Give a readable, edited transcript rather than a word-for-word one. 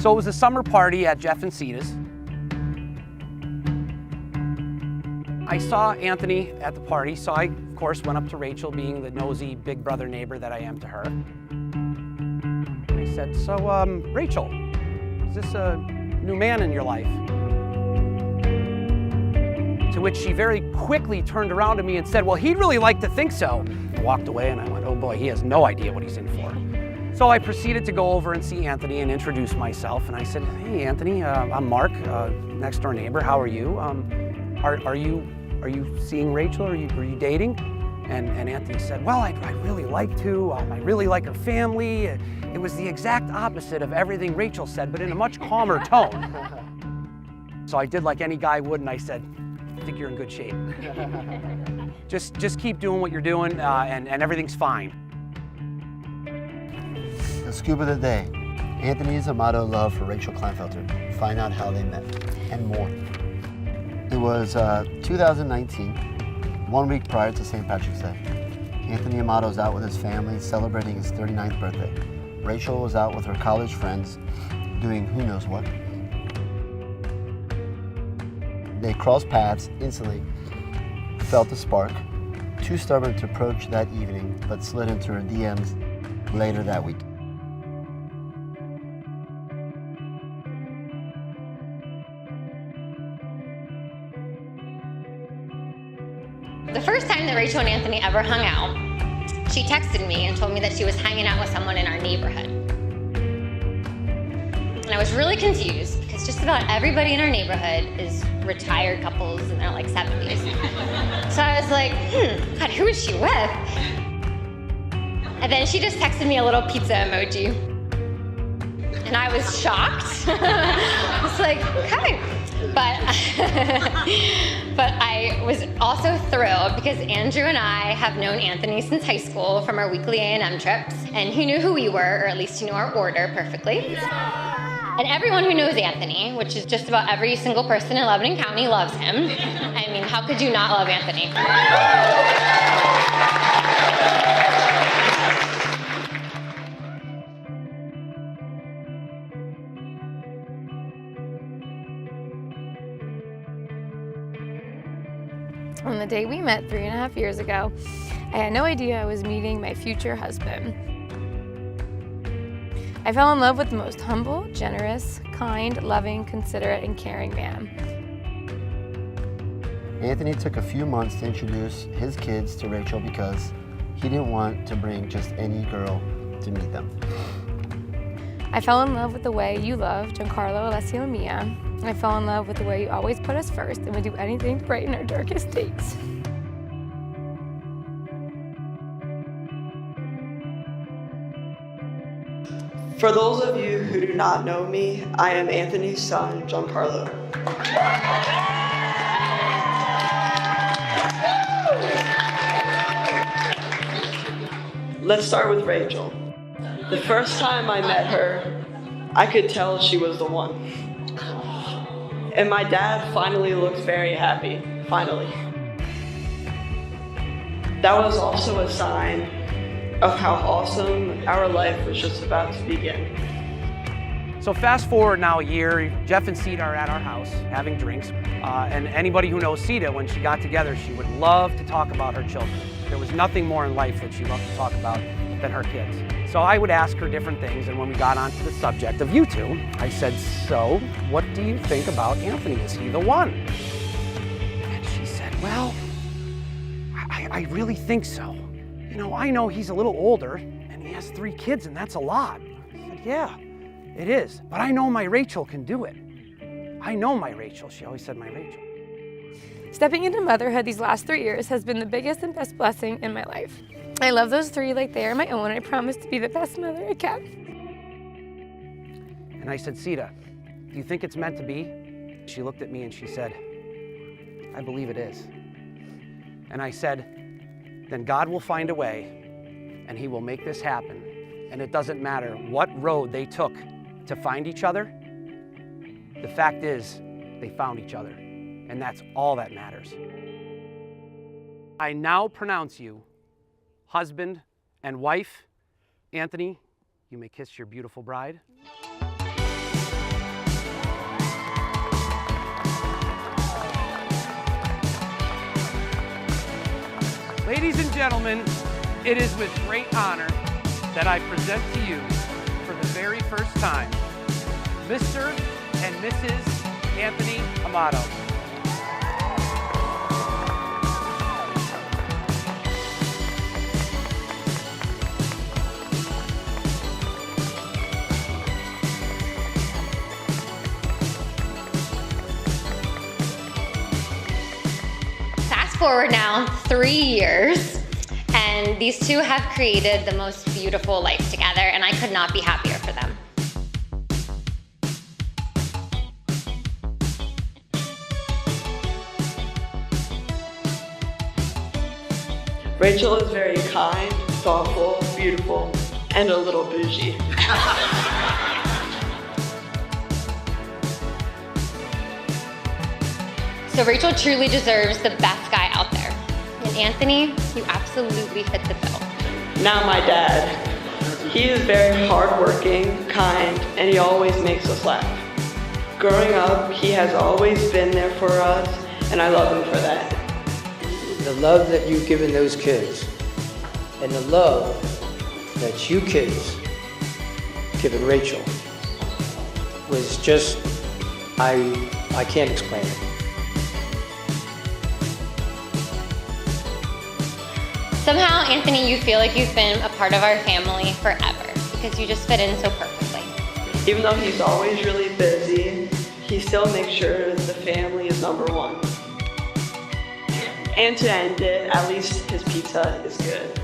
So it was a summer party at Jeff and Sita's. I saw Anthony at the party, so I, of course, went up to Rachel, being the nosy big brother neighbor that I am to her. I said, so, Rachel, is this a new man in your life? To which she very quickly turned around to me and said, well, he'd really like to think so. I walked away and I went, oh boy, he has no idea what he's in for. So I proceeded to go over and see Anthony and introduce myself. And I said, hey, Anthony, I'm Mark, next door neighbor. How are you? Are you seeing Rachel? Are you dating? And Anthony said, well, I'd really like to. I really like her family. It was the exact opposite of everything Rachel said, but in a much calmer tone. So I did like any guy would, and I said, I think you're in good shape. just keep doing what you're doing, and everything's fine. The scoop of the day. Anthony's Amato love for Rachel Kleinfelter. Find out how they met, and more. It was 2019, 1 week prior to St. Patrick's Day. Anthony Amato's out with his family celebrating his 39th birthday. Rachel was out with her college friends doing who knows what. They crossed paths instantly, felt a spark, too stubborn to approach that evening, but slid into her DMs later that week. The first time that Rachel and Anthony ever hung out, she texted me and told me that she was hanging out with someone in our neighborhood. And I was really confused because just about everybody in our neighborhood is retired couples in their like 70s. So I was like, God, who is she with? And then she just texted me a little pizza emoji. And I was shocked. I was like, okay. But I was also thrilled because Andrew and I have known Anthony since high school from our weekly A&M trips, and he knew who we were, or at least he knew our order perfectly. Yeah. And everyone who knows Anthony, which is just about every single person in Lebanon County, loves him. I mean, how could you not love Anthony? On the day we met 3.5 years ago, I had no idea I was meeting my future husband. I fell in love with the most humble, generous, kind, loving, considerate, and caring man. Anthony took a few months to introduce his kids to Rachel because he didn't want to bring just any girl to meet them. I fell in love with the way you love Giancarlo, Alessio, and Mia. I fell in love with the way you always put us first and would do anything to brighten our darkest days. For those of you who do not know me, I am Anthony's son, Giancarlo. Let's start with Rachel. The first time I met her, I could tell she was the one. And my dad finally looked very happy, finally. That was also a sign of how awesome our life was just about to begin. So fast forward now a year, Jeff and Sita are at our house having drinks. And anybody who knows Sita, when she got together, she would love to talk about her children. There was nothing more in life that she loved to talk about than her kids. So I would ask her different things, and when we got onto the subject of you two, I said, so what do you think about Anthony? Is he the one? And she said, well, I really think so. You know, I know he's a little older, and he has 3 kids, and that's a lot. I said, yeah, it is, but I know my Rachel can do it. I know my Rachel. She always said my Rachel. Stepping into motherhood these last 3 years has been the biggest and best blessing in my life. I love those 3 like they are my own. I promise to be the best mother I can. And I said, Sita, do you think it's meant to be? She looked at me and she said, I believe it is. And I said, then God will find a way and he will make this happen. And it doesn't matter what road they took to find each other. The fact is, they found each other. And that's all that matters. I now pronounce you husband and wife. Anthony, you may kiss your beautiful bride. Ladies and gentlemen, it is with great honor that I present to you, for the very first time, Mr. and Mrs. Anthony Amato. Fast forward now 3 years, and these two have created the most beautiful life together, and I could not be happier for them. Rachel is very kind, thoughtful, beautiful, and a little bougie. So Rachel truly deserves the best guy out there. And Anthony, you absolutely fit the bill. Now my dad. He is very hardworking, kind, and he always makes us laugh. Growing up, he has always been there for us, and I love him for that. The love that you've given those kids, and the love that you kids given Rachel, was just, I can't explain it. Somehow, Anthony, you feel like you've been a part of our family forever because you just fit in so perfectly. Even though he's always really busy, he still makes sure the family is number one. And to end it, at least his pizza is good.